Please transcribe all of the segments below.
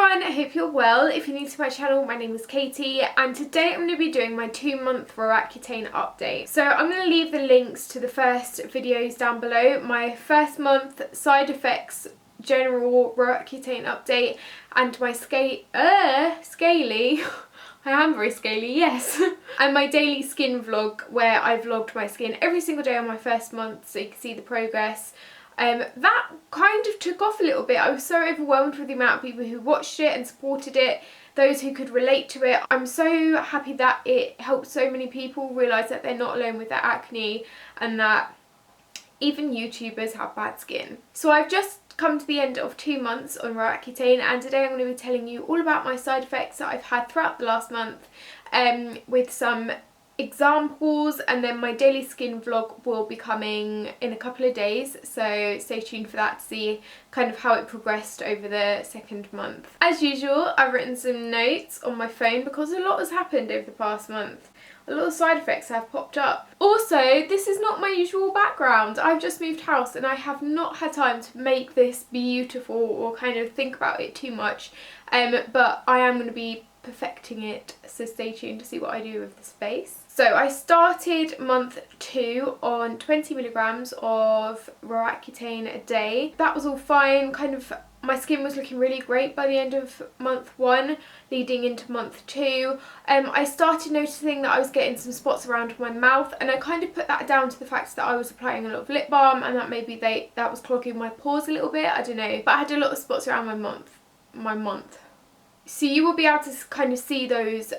everyone, I hope you're well. If you're new to my channel, my name is Katie and today I'm going to be doing my 2-month Roaccutane update. So I'm going to leave the links to the first videos down below. My first month side effects general Roaccutane update and my scaly I am very scaly, yes. And my daily skin vlog where I vlogged my skin every single day on my first month so you can see the progress. That kind of took off a little bit. I was so overwhelmed with the amount of people who watched it and supported it, those who could relate to it. I'm so happy that it helped so many people realise that they're not alone with their acne and that even YouTubers have bad skin. So I've just come to the end of 2 months on Roaccutane and today I'm going to be telling you all about my side effects that I've had throughout the last month with some examples, and then my daily skin vlog will be coming in a couple of days, so stay tuned for that to see kind of how it progressed over the second month. As usual, I've written some notes on my phone because a lot has happened over the past month. A lot of side effects have popped up. Also, this is not my usual background. I've just moved house and I have not had time to make this beautiful or kind of think about it too much, but I am going to be perfecting it, so stay tuned to see what I do with the space. So I started month 2 on 20 milligrams of Roaccutane a day. That was all fine. Kind of my skin was looking really great by the end of month 1 leading into month 2. I started noticing that I was getting some spots around my mouth and I kind of put that down to the fact that I was applying a lot of lip balm and that maybe that was clogging my pores a little bit, I don't know. But I had a lot of spots around my month. So you will be able to kind of see those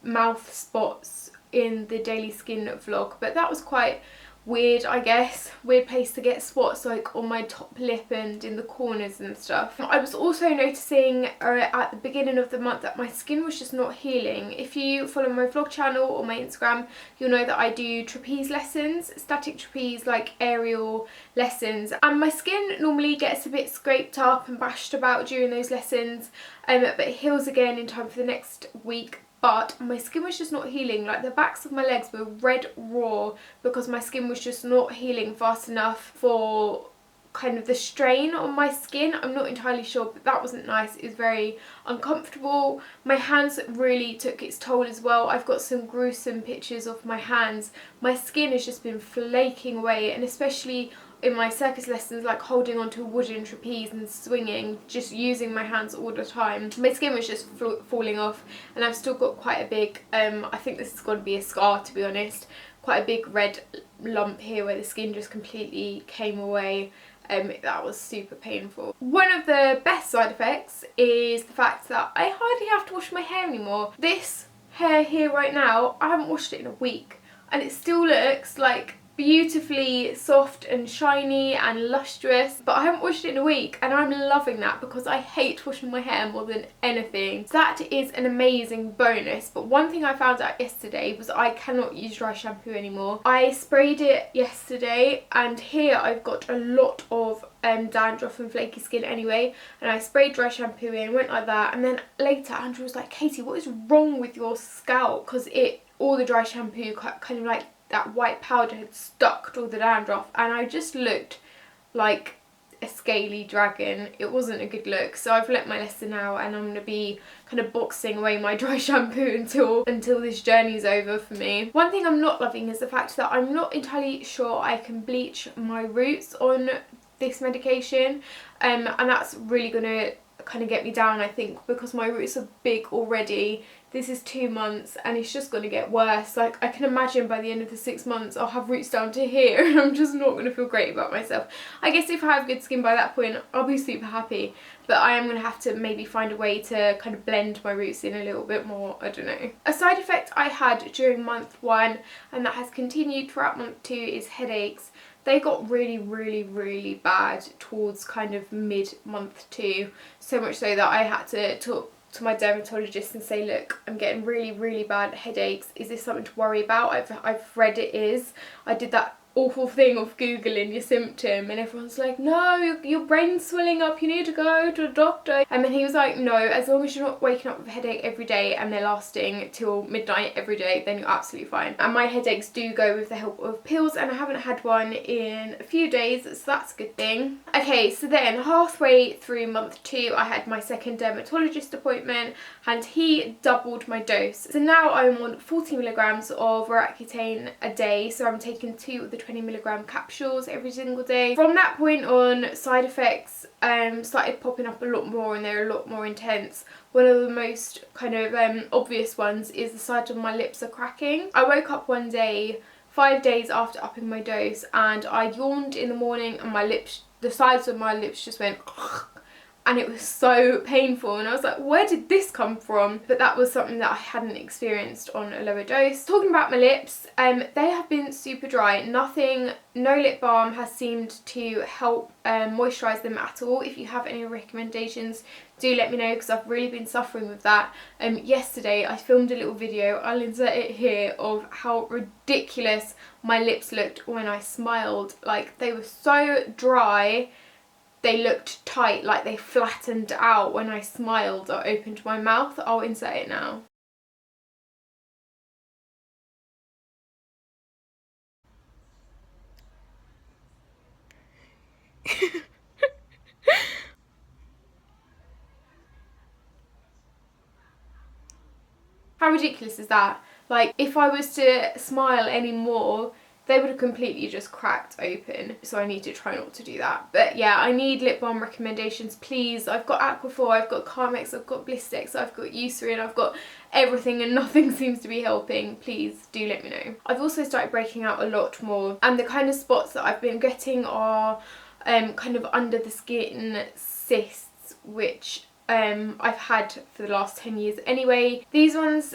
mouth spots in the daily skin vlog, but that was quite weird, I guess. Weird place to get spots like on my top lip and in the corners and stuff. I was also noticing at the beginning of the month that my skin was just not healing. If you follow my vlog channel or my Instagram, you'll know that I do trapeze lessons, static trapeze, like aerial lessons, and my skin normally gets a bit scraped up and bashed about during those lessons, but it heals again in time for the next week. But my skin was just not healing. Like the backs of my legs were red raw because my skin was just not healing fast enough for kind of the strain on my skin. I'm not entirely sure, but that wasn't nice. It was very uncomfortable. My hands really took its toll as well. I've got some gruesome pictures of my hands. My skin has just been flaking away, and especially in my circus lessons, like holding onto a wooden trapeze and swinging, just using my hands all the time. My skin was just falling off, and I've still got quite a big, I think this is going to be a scar to be honest, quite a big red lump here where the skin just completely came away. That was super painful. One of the best side effects is the fact that I hardly have to wash my hair anymore. This hair here right now, I haven't washed it in a week and it still looks like beautifully soft and shiny and lustrous, but I haven't washed it in a week and I'm loving that because I hate washing my hair more than anything. So that is an amazing bonus. But one thing I found out yesterday was I cannot use dry shampoo anymore. I sprayed it yesterday and here I've got a lot of dandruff and flaky skin anyway, and I sprayed dry shampoo in, went like that, and then later Andrew was like, Katie, what is wrong with your scalp? Because all the dry shampoo kind of like that white powder had stuck to all the dandruff and I just looked like a scaly dragon. It wasn't a good look, so I've let my lesson now and I'm going to be kind of boxing away my dry shampoo until this journey's over for me. One thing I'm not loving is the fact that I'm not entirely sure I can bleach my roots on this medication, and that's really going to kind of get me down, I think, because my roots are big already. This is 2 months and it's just going to get worse. Like I can imagine by the end of the 6 months I'll have roots down to here and I'm just not going to feel great about myself. I guess if I have good skin by that point I'll be super happy, but I am going to have to maybe find a way to kind of blend my roots in a little bit more, I don't know. A side effect I had during month 1 and that has continued throughout month 2 is headaches. They got really bad towards kind of mid-month 2, so much so that I had to talk to my dermatologist and say, look, I'm getting really bad headaches. Is this something to worry about? I've read it is. I did that awful thing of Googling your symptom, and everyone's like, no, your brain's swelling up, you need to go to a doctor. And then he was like, no, as long as you're not waking up with a headache every day and they're lasting till midnight every day, then you're absolutely fine. And my headaches do go with the help of pills, and I haven't had one in a few days, so that's a good thing. Okay, so then halfway through month 2, I had my second dermatologist appointment, and he doubled my dose. So now I'm on 40 milligrams of Roaccutane a day, so I'm taking 2 of the 20 milligram capsules every single day. From that point on, side effects started popping up a lot more, and they're a lot more intense. One of the most kind of obvious ones is the side of my lips are cracking. I woke up one day 5 days after upping my dose, and I yawned in the morning, and my lips, the sides of my lips just went and it was so painful, and I was like, where did this come from? But that was something that I hadn't experienced on a lower dose. Talking about my lips, they have been super dry. No lip balm has seemed to help moisturise them at all. If you have any recommendations, do let me know, because I've really been suffering with that. Yesterday I filmed a little video, I'll insert it here, of how ridiculous my lips looked when I smiled. Like, they were so dry, they looked tight, like they flattened out when I smiled or opened my mouth. I'll insert it now. How ridiculous is that? Like, if I was to smile anymore, they would have completely just cracked open. So I need to try not to do that. But yeah, I need lip balm recommendations, please. I've got Aquaphor, I've got Carmex, I've got Blistex, I've got Eucerin, I've got everything, and nothing seems to be helping. Please do let me know. I've also started breaking out a lot more, and the kind of spots that I've been getting are kind of under the skin cysts, which I've had for the last 10 years anyway. These ones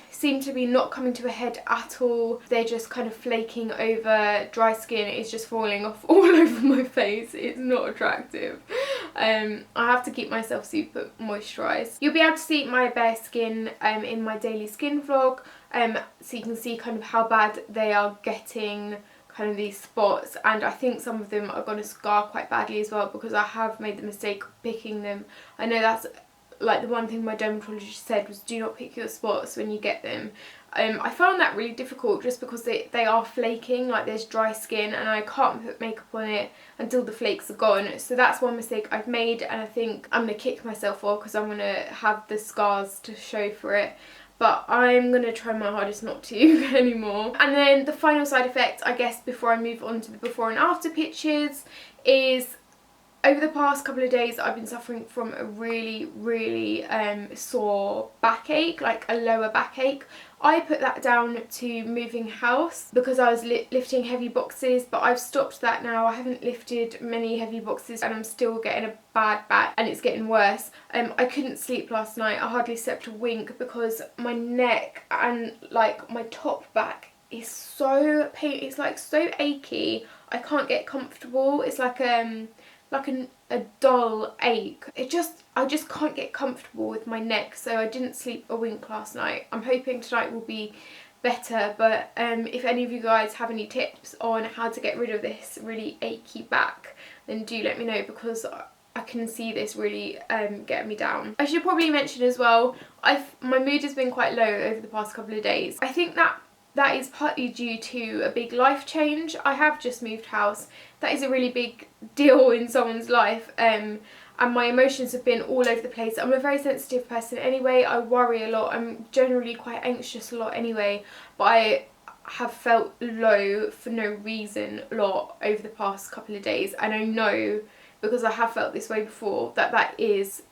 seem to be not coming to a head at all. They're just kind of flaking over. Dry skin is just falling off all over my face. It's not attractive. I have to keep myself super moisturised. You'll be able to see my bare skin in my daily skin vlog, so you can see kind of how bad they are getting, kind of these spots, and I think some of them are going to scar quite badly as well, because I have made the mistake of picking them. I know that's like the one thing my dermatologist said was, do not pick your spots when you get them. I found that really difficult, just because they are flaking, like there's dry skin, and I can't put makeup on it until the flakes are gone. So that's one mistake I've made, and I think I'm going to kick myself for, because I'm going to have the scars to show for it. But I'm going to try my hardest not to anymore. And then the final side effect, I guess, before I move on to the before and after pictures, is over the past couple of days I've been suffering from a really sore backache, like a lower backache. I put that down to moving house, because I was lifting heavy boxes, but I've stopped that now. I haven't lifted many heavy boxes, and I'm still getting a bad back, and it's getting worse. I couldn't sleep last night. I hardly slept a wink, because my neck and like my top back is so pain. It's like so achy. I can't get comfortable. It's like a dull ache. I just can't get comfortable with my neck, so I didn't sleep a wink last night. I'm hoping tonight will be better, but if any of you guys have any tips on how to get rid of this really achy back, then do let me know, because I can see this really getting me down. I should probably mention as well, my mood has been quite low over the past couple of days. I think that is partly due to a big life change. I have just moved house. That is a really big deal in someone's life, and my emotions have been all over the place. I'm a very sensitive person anyway. I worry a lot. I'm generally quite anxious a lot anyway, but I have felt low for no reason a lot over the past couple of days, and I know, because I have felt this way before, that is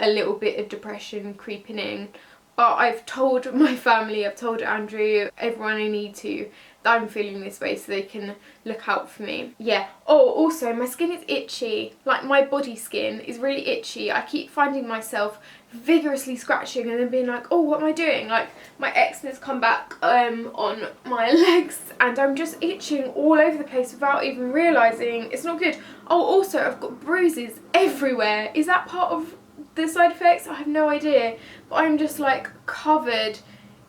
a little bit of depression creeping in. But I've told my family, I've told Andrew, everyone I need to, that I'm feeling this way, so they can look out for me. Yeah. Oh, also, my skin is itchy. Like, my body skin is really itchy. I keep finding myself vigorously scratching and then being like, oh, what am I doing? Like, my eczema's come back on my legs, and I'm just itching all over the place without even realising. It's not good. Oh, also, I've got bruises everywhere. Is that part of the side effects? I have no idea, but I'm just like covered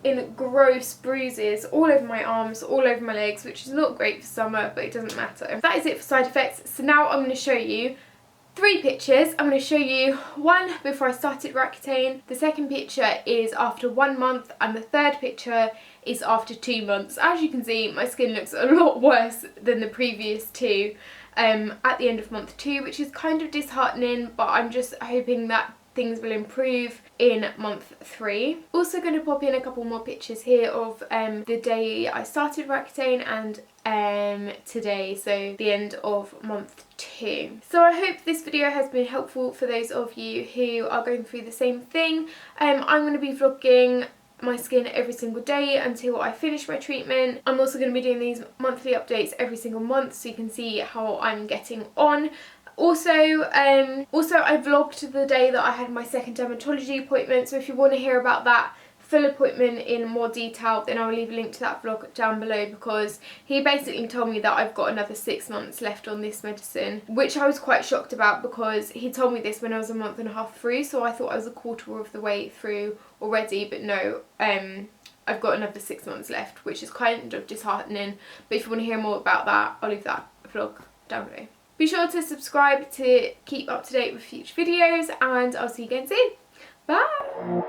in gross bruises all over my arms, all over my legs, which is not great for summer, but it doesn't matter. That is it for side effects. So now I'm going to show you 3 pictures. I'm going to show you one before I started Roaccutane, the second picture is after 1 month, and the third picture is after 2 months. As you can see, my skin looks a lot worse than the previous 2 at the end of month 2, which is kind of disheartening, but I'm just hoping that things will improve in month 3. Also going to pop in a couple more pictures here of the day I started Roaccutane and today, so the end of month 2. So I hope this video has been helpful for those of you who are going through the same thing. I'm going to be vlogging my skin every single day until I finish my treatment. I'm also going to be doing these monthly updates every single month so you can see how I'm getting on. Also, I vlogged the day that I had my second dermatology appointment, so if you want to hear about that full appointment in more detail, then I'll leave a link to that vlog down below, because he basically told me that I've got another 6 months left on this medicine, which I was quite shocked about because he told me this when I was a month and a half through, so I thought I was a quarter of the way through already, but no, I've got another 6 months left, which is kind of disheartening. But if you want to hear more about that, I'll leave that vlog down below. Be sure to subscribe to keep up to date with future videos, and I'll see you again soon. Bye!